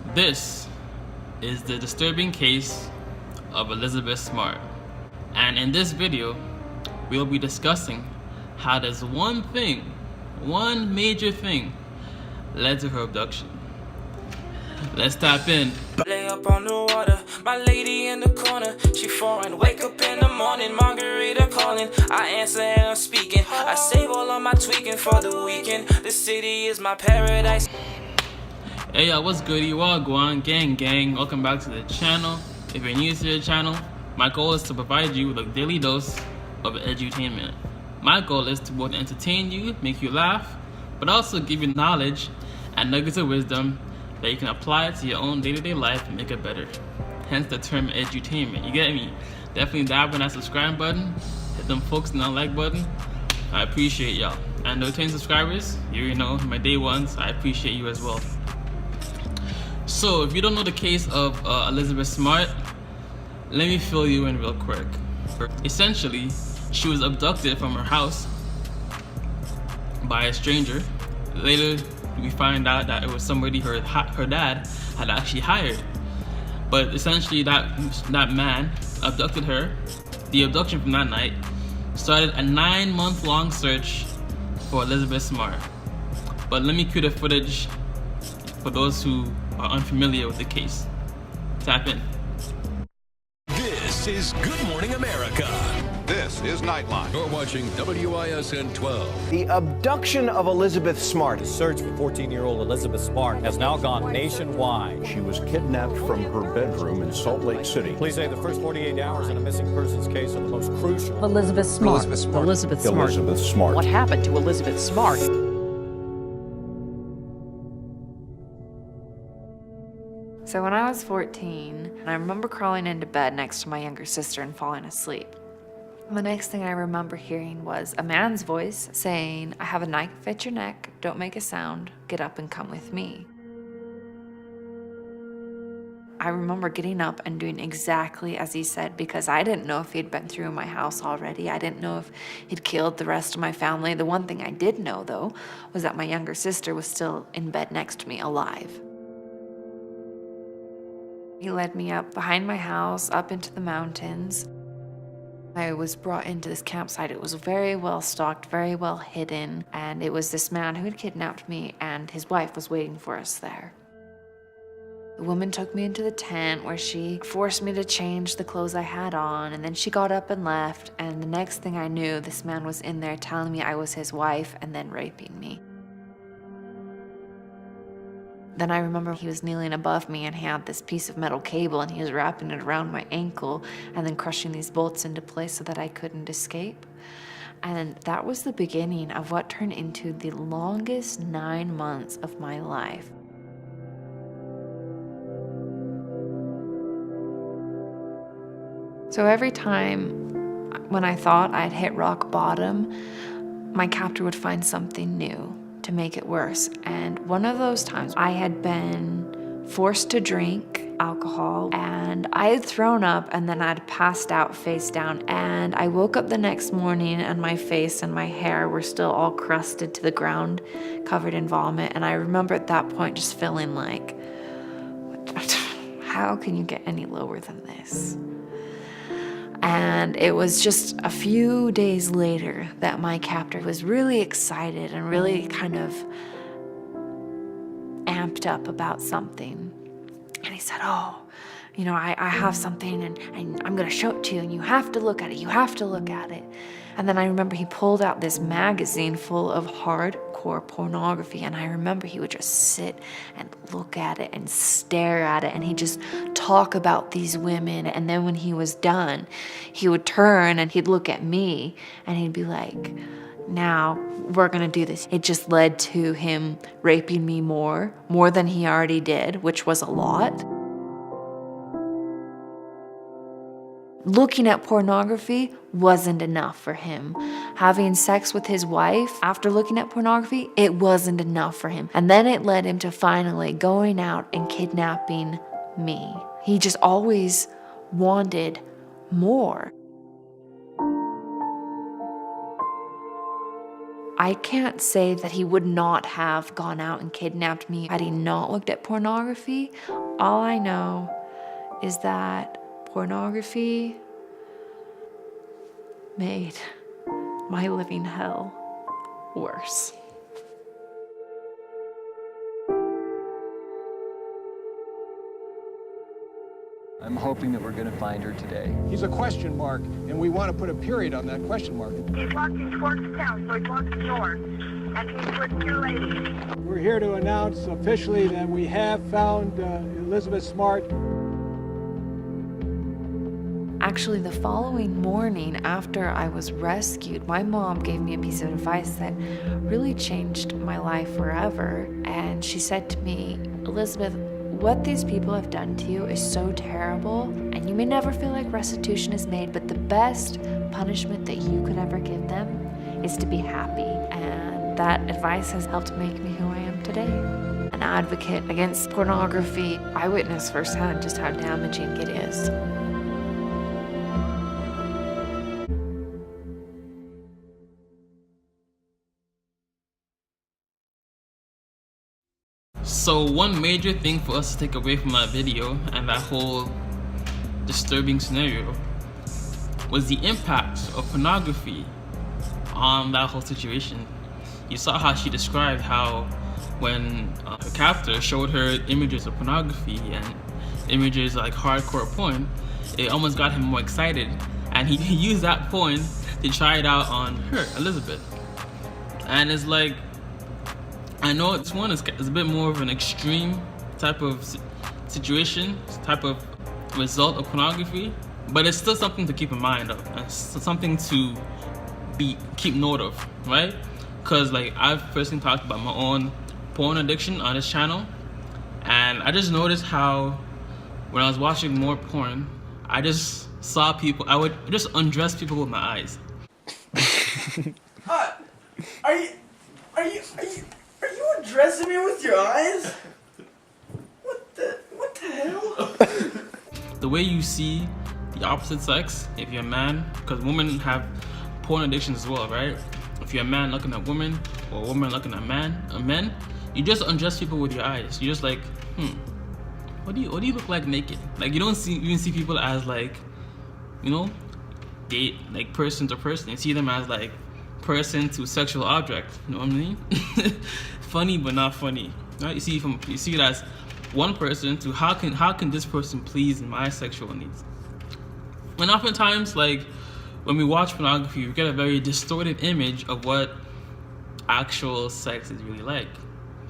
This is the disturbing case of Elizabeth Smart, and in this video we'll be discussing how there's one major thing led to her abduction. Let's tap in. Lay up on the water, my lady in the corner, she foreign. Wake up in the morning, margarita calling. I answer and I'm speaking. I save all of my tweaking for the weekend. The city is my paradise. Hey y'all, what's good? You all Guan gang. Welcome back to the channel. If you're new to the channel, my goal is to provide you with a daily dose of edutainment. My goal is to both entertain you, make you laugh, but also give you knowledge and nuggets of wisdom that you can apply to your own day-to-day life and make it better. Hence the term edutainment. You get me? Definitely dab on that subscribe button, hit them folks and that like button. I appreciate y'all. And the returning subscribers, you know, my day ones, I appreciate you as well. So if you don't know the case of Elizabeth Smart, let me fill you in real quick. Essentially, she was abducted from her house by a stranger. Later, we find out that it was somebody her dad had actually hired. But essentially, that man abducted her. The abduction from that night started a 9-month-long search for Elizabeth Smart. But let me cue the footage for those who are unfamiliar with the case. Tap in. This is Good Morning America. This is Nightline. You're watching WISN 12. The abduction of Elizabeth Smart. The search for 14-year-old Elizabeth Smart has now gone nationwide. She was kidnapped from her bedroom in Salt Lake City. Police say the first 48 hours in a missing persons case are the most crucial. Elizabeth Smart. Elizabeth Smart. What happened to Elizabeth Smart? So when I was 14, I remember crawling into bed next to my younger sister and falling asleep. The next thing I remember hearing was a man's voice saying, "I have a knife at your neck, don't make a sound, get up and come with me." I remember getting up and doing exactly as he said, because I didn't know if he'd been through my house already. I didn't know if he'd killed the rest of my family. The one thing I did know, though, was that my younger sister was still in bed next to me, alive. He led me up behind my house, up into the mountains. I was brought into this campsite. It was very well stocked, very well hidden, and it was this man who had kidnapped me, and his wife was waiting for us there. The woman took me into the tent where she forced me to change the clothes I had on, and then she got up and left, and the next thing I knew, this man was in there telling me I was his wife and then raping me. Then I remember he was kneeling above me and he had this piece of metal cable and he was wrapping it around my ankle and then crushing these bolts into place so that I couldn't escape. And that was the beginning of what turned into the longest 9 months of my life. So every time when I thought I'd hit rock bottom, my captor would find something new to make it worse. And one of those times I had been forced to drink alcohol and I had thrown up and then I'd passed out face down, and I woke up the next morning and my face and my hair were still all crusted to the ground, covered in vomit. And I remember at that point just feeling like, how can you get any lower than this? And it was just a few days later that my captor was really excited and really kind of amped up about something. And he said, "Oh, you know, I have something and I'm gonna show it to you and you have to look at it, you have to look at it." And then I remember he pulled out this magazine full of hardcore pornography, and I remember he would just sit and look at it and stare at it, and he'd just talk about these women, and then when he was done, he would turn and he'd look at me and he'd be like, "Now we're gonna do this." It just led to him raping me more than he already did, which was a lot. Looking at pornography wasn't enough for him. Having sex with his wife after looking at pornography, it wasn't enough for him. And then it led him to finally going out and kidnapping me. He just always wanted more. I can't say that he would not have gone out and kidnapped me had he not looked at pornography. All I know is that pornography made my living hell worse. I'm hoping that we're going to find her today. He's a question mark, and we want to put a period on that question mark. He's walking towards town, so he's walking north, and he's with two ladies. We're here to announce officially that we have found Elizabeth Smart. Actually, the following morning after I was rescued, my mom gave me a piece of advice that really changed my life forever. And she said to me, Elizabeth, what these people have done to you is so terrible, and you may never feel like restitution is made, but the best punishment that you could ever give them is to be happy. And that advice has helped make me who I am today. An advocate against pornography. I witnessed firsthand just how damaging it is. So one major thing for us to take away from that video and that whole disturbing scenario was the impact of pornography on that whole situation. You saw how she described how when her captor showed her images of pornography and images like hardcore porn, it almost got him more excited, and he used that porn to try it out on her, Elizabeth. And it's like, I know this one is a bit more of an extreme type of situation, type of result of pornography, but it's still something to keep in mind of, and something to keep note of, right? Because like I've personally talked about my own porn addiction on this channel, and I just noticed how when I was watching more porn, I just saw people, I would just undress people with my eyes. Are you addressing me with your eyes? What the hell? The way you see the opposite sex, if you're a man, because women have porn addictions as well, right? If you're a man looking at women, or a woman looking at men, you just undress people with your eyes. You're just like, what do you look like naked? Like you don't even see people as like, you know, date like person to person. You see them as like person to sexual object. You know what I mean? Funny but not funny, right? You see it as one person to how can this person please my sexual needs? And oftentimes, like when we watch pornography, we get a very distorted image of what actual sex is really like.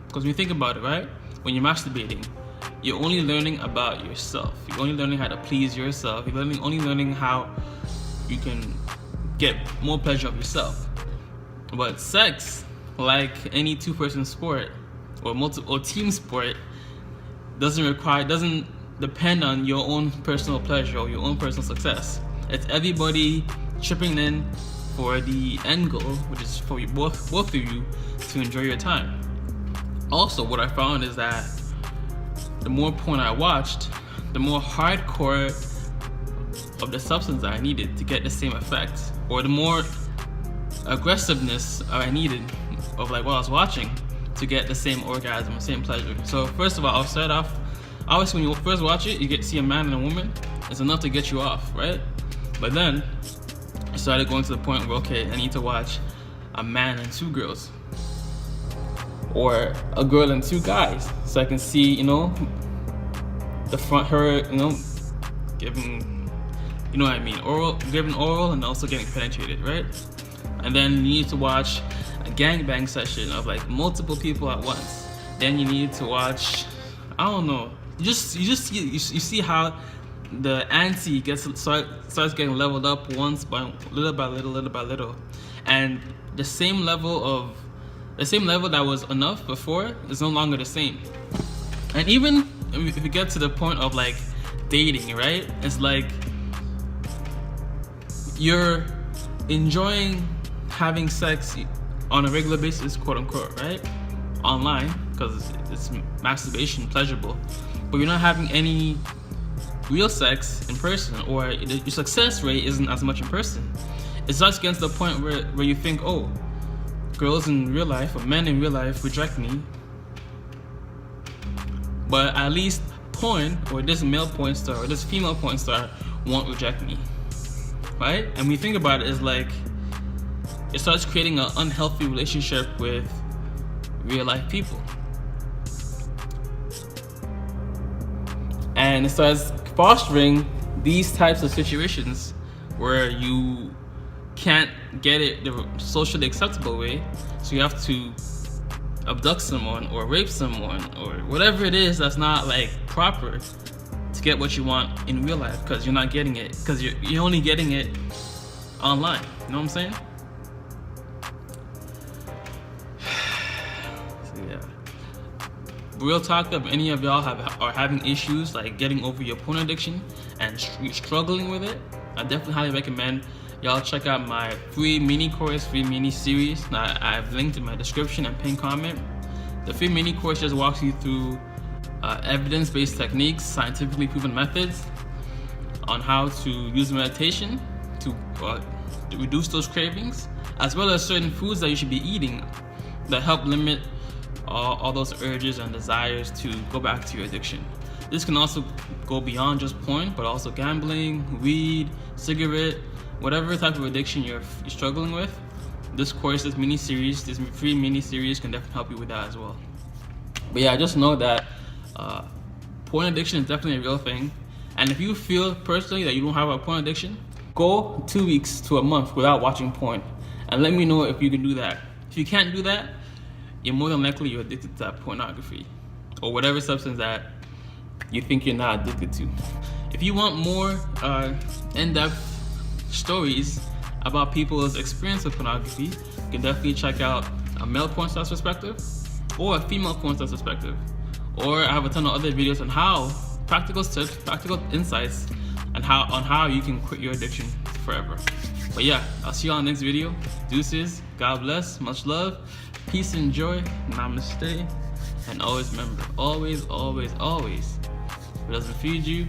Because when you think about it, right? When you're masturbating, you're only learning about yourself. You're only learning how to please yourself. You're only learning how you can get more pleasure of yourself. But sex, like any two-person sport or team sport, doesn't depend on your own personal pleasure or your own personal success. It's everybody chipping in for the end goal, which is for you both of you to enjoy your time. Also, what I found is that the more porn I watched, the more hardcore of the substance I needed to get the same effect, or the more aggressiveness I needed of like what I was watching to get the same orgasm, the same pleasure. So first of all, I'll start off, obviously when you first watch it, you get to see a man and a woman, it's enough to get you off, right? But then I started going to the point where, okay, I need to watch a man and two girls, or a girl and two guys, so I can see, you know, the front, her, you know, giving, you know what I mean, giving oral and also getting penetrated, right? And then you need to watch a gangbang session of like multiple people at once. Then you need to watch, I don't know, you see how the ante starts getting leveled up once by little by little, and the same level that was enough before is no longer the same. And even if you get to the point of like dating, right? It's like you're enjoying having sex on a regular basis, quote unquote, right? Online, because it's masturbation, pleasurable, but you're not having any real sex in person, or your success rate isn't as much in person. It starts getting to the point where you think, oh, girls in real life or men in real life reject me, but at least porn or this male porn star or this female porn star won't reject me, right? And when you think about it, it's like it starts creating an unhealthy relationship with real life people, and it starts fostering these types of situations where you can't get it the socially acceptable way, so you have to abduct someone or rape someone or whatever it is that's not like proper to get what you want in real life, because you're not getting it, because you're only getting it online. You know what I'm saying? So yeah, real talk, if any of y'all are having issues like getting over your porn addiction and you're struggling with it, I definitely highly recommend y'all check out my free mini course, free mini series that I've linked in my description and pinned comment. The free mini course just walks you through evidence-based techniques, scientifically proven methods on how to use meditation to reduce those cravings, as well as certain foods that you should be eating that help limit all those urges and desires to go back to your addiction. This can also go beyond just porn, but also gambling, weed, cigarette, whatever type of addiction you're struggling with. This course, this mini series, this free mini series can definitely help you with that as well. But yeah, just know that porn addiction is definitely a real thing. And if you feel personally that you don't have a porn addiction, go 2 weeks to a month without watching porn and let me know if you can do that. If you can't do that, you're more than likely you're addicted to that pornography or whatever substance that you think you're not addicted to. If you want more in-depth stories about people's experience with pornography, you can definitely check out a male porn star's perspective or a female porn star's perspective. Or I have a ton of other videos on how practical tips, practical insights, and on how you can quit your addiction forever. But yeah, I'll see you on the next video. Deuces, God bless, much love, peace and joy, namaste, and always remember, always, always, always, if it doesn't feed you,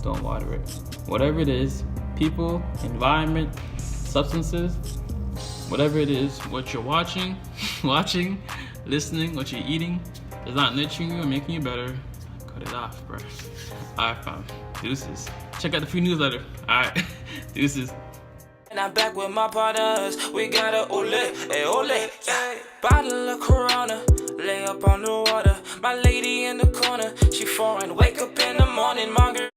don't water it. Whatever it is, people, environment, substances, whatever it is, what you're watching, listening, what you're eating, is not nurturing you or making you better, cut it off, bro. Alright, fam. Deuces. Check out the free newsletter. Alright. Deuces. And I'm back with my partners. We got a ole, yeah. Bottle of Corona, lay up on the water. My lady in the corner, she foreign. Wake up in the morning, margarita.